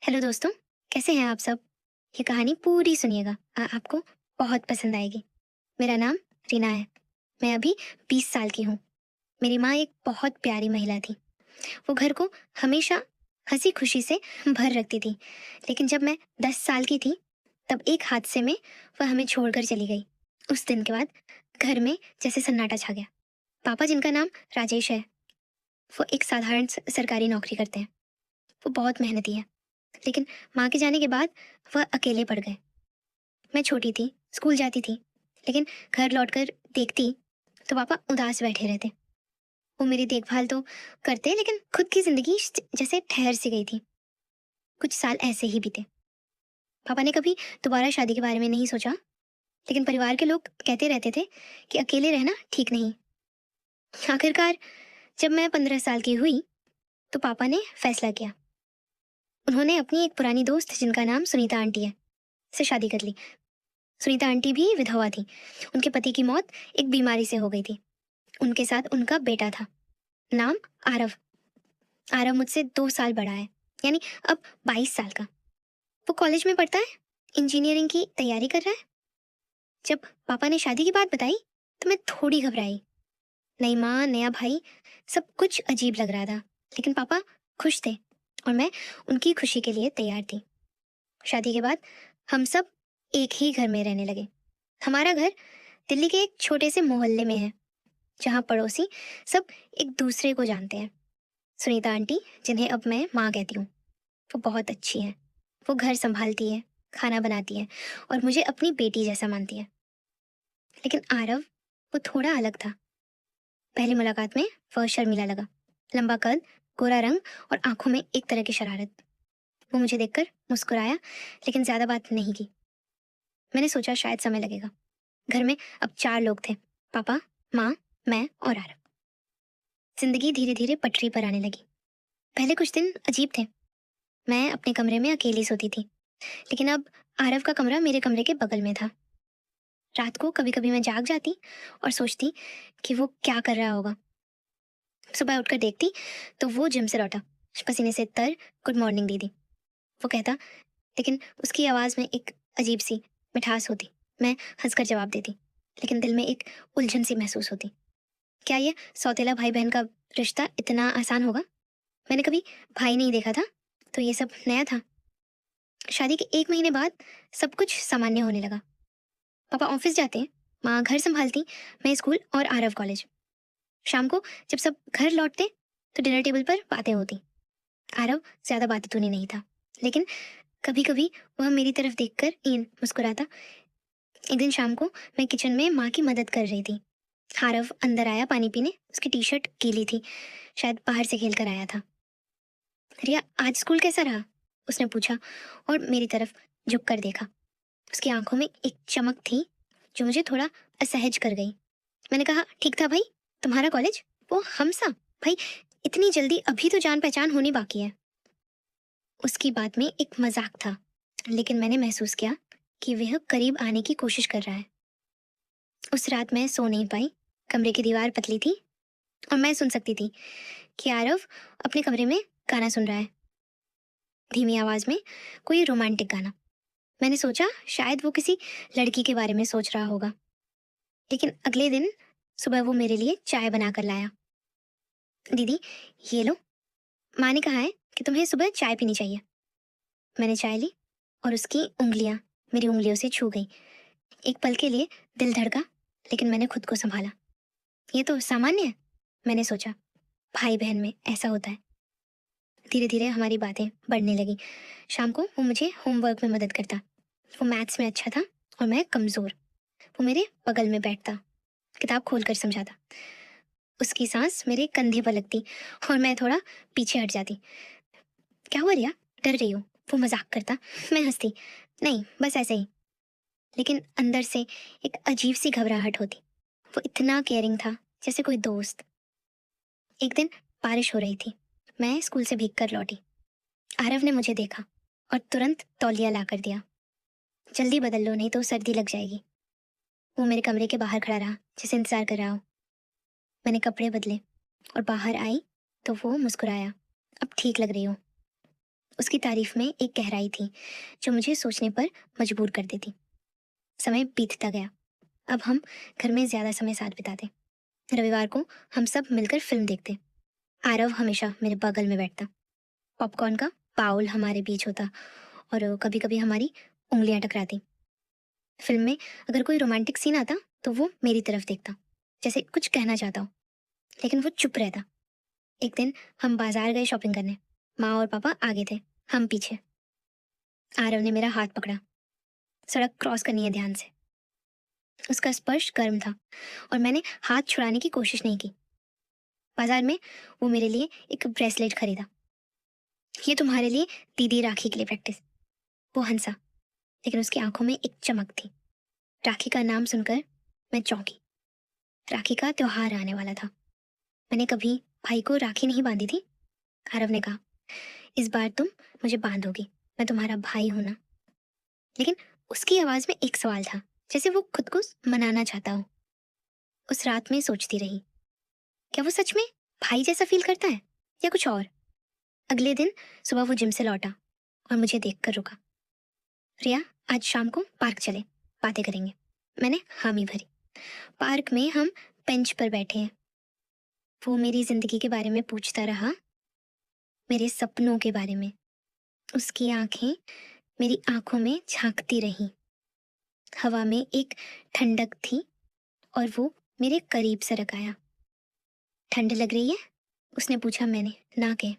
Hello दोस्तों, कैसे हैं आप सब? ये कहानी पूरी सुनिएगा, आपको बहुत पसंद आएगी। मेरा नाम रीना है। मैं अभी 20 साल की हूँ। मेरी माँ एक बहुत प्यारी महिला थी। वो घर को हमेशा हँसी-खुशी से भर रखती थी। लेकिन जब मैं 10 साल की थी, तब एक हादसे में वह हमें छोड़कर चली गई। उस दिन के बाद घर में जैसे सन्नाटा छा गया। पापा, जिनका नाम राजेश है, वो एक साधारण सरकारी नौकरी करते हैं। वो बहुत मेहनती है। लेकिन माँ के जाने के बाद वह अकेले पड़ गए। मैं छोटी थी, स्कूल जाती थी, लेकिन घर लौटकर देखती तो पापा उदास बैठे रहते। वो मेरी देखभाल तो करते, लेकिन खुद की जिंदगी जैसे ठहर सी गई थी। कुछ साल ऐसे ही बीते। पापा ने कभी दोबारा शादी के बारे में नहीं सोचा, लेकिन परिवार के लोग कहते रहते थे कि अकेले रहना ठीक नहीं। आखिरकार जब मैं 15 साल की हुई तो पापा ने फैसला किया। उन्होंने अपनी एक पुरानी दोस्त, जिनका नाम सुनीता आंटी है, से शादी कर ली। सुनीता आंटी भी विधवा थी। उनके पति की मौत एक बीमारी से हो गई थी। उनके साथ उनका बेटा था, नाम आरव। आरव मुझसे 2 साल बड़ा है, यानी अब 22 साल का। वो कॉलेज में पढ़ता है, इंजीनियरिंग की तैयारी कर रहा है। जब पापा ने शादी की बात बताई तो मैं थोड़ी घबराई। नई माँ, नया भाई, सब कुछ अजीब लग रहा था। लेकिन पापा खुश थे और मैं उनकी खुशी के लिए तैयार थी। शादी के बाद हम सब एक ही घर में रहने लगे। हमारा घर दिल्ली के एक छोटे से मोहल्ले में है, जहाँ पड़ोसी सब एक दूसरे को जानते हैं। सुनीता आंटी, जिन्हें अब मैं माँ कहती हूँ, वो बहुत अच्छी है। वो घर संभालती है, खाना बनाती है और मुझे अपनी बेटी जैसा मानती है। लेकिन आरव, वो थोड़ा अलग था। पहली मुलाकात में वह शर्मीला लगा। लंबा कद, गोरा रंग और आंखों में एक तरह की शरारत। वो मुझे देखकर मुस्कुराया, लेकिन ज्यादा बात नहीं की। मैंने सोचा शायद समय लगेगा। घर में अब 4 लोग थे, पापा, माँ, मैं और आरव। जिंदगी धीरे धीरे पटरी पर आने लगी। पहले कुछ दिन अजीब थे। मैं अपने कमरे में अकेली सोती थी, लेकिन अब आरव का कमरा मेरे कमरे के बगल में था। रात को कभी कभी मैं जाग जाती और सोचती कि वो क्या कर रहा होगा। सुबह उठकर देखती तो वो जिम से लौटा, पसीने से तर, गुड मॉर्निंग दीदी, वो कहता। लेकिन उसकी आवाज़ में एक अजीब सी मिठास होती। मैं हंसकर जवाब देती, लेकिन दिल में एक उलझन सी महसूस होती। क्या ये सौतेला भाई बहन का रिश्ता इतना आसान होगा? मैंने कभी भाई नहीं देखा था, तो ये सब नया था। शादी के 1 महीने बाद सब कुछ सामान्य होने लगा। पापा ऑफिस जाते हैं, माँ घर संभालती, मैं स्कूल और आरव कॉलेज। शाम को जब सब घर लौटते तो डिनर टेबल पर बातें होती। आरव ज्यादा बातें नहीं था, लेकिन कभी कभी वह मेरी तरफ देखकर इन मुस्कुराता। एक दिन शाम को मैं किचन में माँ की मदद कर रही थी। आरव अंदर आया पानी पीने। उसकी टी शर्ट गीली थी, शायद बाहर से खेल कर आया था। रिया, आज स्कूल कैसा रहा? उसने पूछा और मेरी तरफ झुक कर देखा। उसकी आंखों में एक चमक थी जो मुझे थोड़ा असहज कर गई। मैंने कहा, ठीक था भाई। तुम्हारा कॉलेज? वो हमसा? भाई, इतनी जल्दी? अभी तो जान पहचान होनी बाकी है। उसकी बात में एक मजाक था, लेकिन मैंने महसूस किया कि वह करीब आने की कोशिश कर रहा है। उस रात मैं सो नहीं पाई। कमरे की दीवार पतली थी और मैं सुन सकती थी कि आरव अपने कमरे में गाना सुन रहा है, धीमी आवाज में, कोई रोमांटिक गाना। मैंने सोचा शायद वो किसी लड़की के बारे में सोच रहा होगा। लेकिन अगले दिन सुबह वो मेरे लिए चाय बना कर लाया। दीदी, ये लो, माँ ने कहा है कि तुम्हें सुबह चाय पीनी चाहिए। मैंने चाय ली और उसकी उंगलियां मेरी उंगलियों से छू गई। एक पल के लिए दिल धड़का, लेकिन मैंने खुद को संभाला। ये तो सामान्य है, मैंने सोचा। भाई बहन में ऐसा होता है। धीरे धीरे हमारी बातें बढ़ने लगी। शाम को वो मुझे होमवर्क में मदद करता। वो मैथ्स में अच्छा था और मैं कमजोर। वो मेरे बगल में बैठता, किताब खोलकर समझाता। उसकी सांस मेरे कंधे पर लगती और मैं थोड़ा पीछे हट जाती। क्या हुआ रिया, डर रही हो? वो मजाक करता। मैं हंसती, नहीं बस ऐसे ही। लेकिन अंदर से एक अजीब सी घबराहट होती। वो इतना केयरिंग था, जैसे कोई दोस्त। एक दिन बारिश हो रही थी। मैं स्कूल से भीग कर लौटी। आरव ने मुझे देखा और तुरंत तौलिया ला कर दिया। जल्दी बदल लो, नहीं तो सर्दी लग जाएगी। वो मेरे कमरे के बाहर खड़ा रहा, जैसे इंतजार कर रहा हो। मैंने कपड़े बदले और बाहर आई तो वो मुस्कुराया। अब ठीक लग रही हो। उसकी तारीफ में एक गहराई थी जो मुझे सोचने पर मजबूर कर देती। समय बीतता गया। अब हम घर में ज्यादा समय साथ बिताते। रविवार को हम सब मिलकर फिल्म देखते। आरव हमेशा मेरे बगल में बैठता। पॉपकॉर्न का बाउल हमारे बीच होता और कभी कभी हमारी उंगलियां टकराती। फिल्म में अगर कोई रोमांटिक सीन आता तो वो मेरी तरफ देखता, जैसे कुछ कहना चाहता हो, लेकिन वो चुप रहता। एक दिन हम बाजार गए शॉपिंग करने। माँ और पापा आगे थे, हम पीछे। आरव ने मेरा हाथ पकड़ा। सड़क क्रॉस करनी है, ध्यान से। उसका स्पर्श गर्म था और मैंने हाथ छुड़ाने की कोशिश नहीं की। बाजार में वो मेरे लिए एक ब्रेसलेट खरीदा। ये तुम्हारे लिए दीदी राखी के लिए प्रैक्टिस। वो हंसा, लेकिन उसकी आंखों में एक चमक थी। राखी का नाम सुनकर मैं चौंकी। राखी का त्योहार आने वाला था। मैंने कभी भाई को राखी नहीं बांधी थी। आरव ने कहा, इस बार तुम मुझे बांधोगी, मैं तुम्हारा भाई हूं ना। लेकिन उसकी आवाज में एक सवाल था, जैसे वो खुद को मनाना चाहता हो। उस रात में सोचती रही, क्या वो सच में भाई जैसा फील करता है या कुछ और। अगले दिन सुबह वो जिम से लौटा और मुझे देखकर रुका। रिया, आज शाम को पार्क चले, बातें करेंगे। मैंने हामी भरी। पार्क में हम बेंच पर बैठे हैं। वो मेरी जिंदगी के बारे में पूछता रहा, मेरे सपनों के बारे में। उसकी आंखें मेरी आंखों में झांकती रहीं। हवा में एक ठंडक थी और वो मेरे करीब सरक आया। ठंड लग रही है? उसने पूछा। मैंने ना कह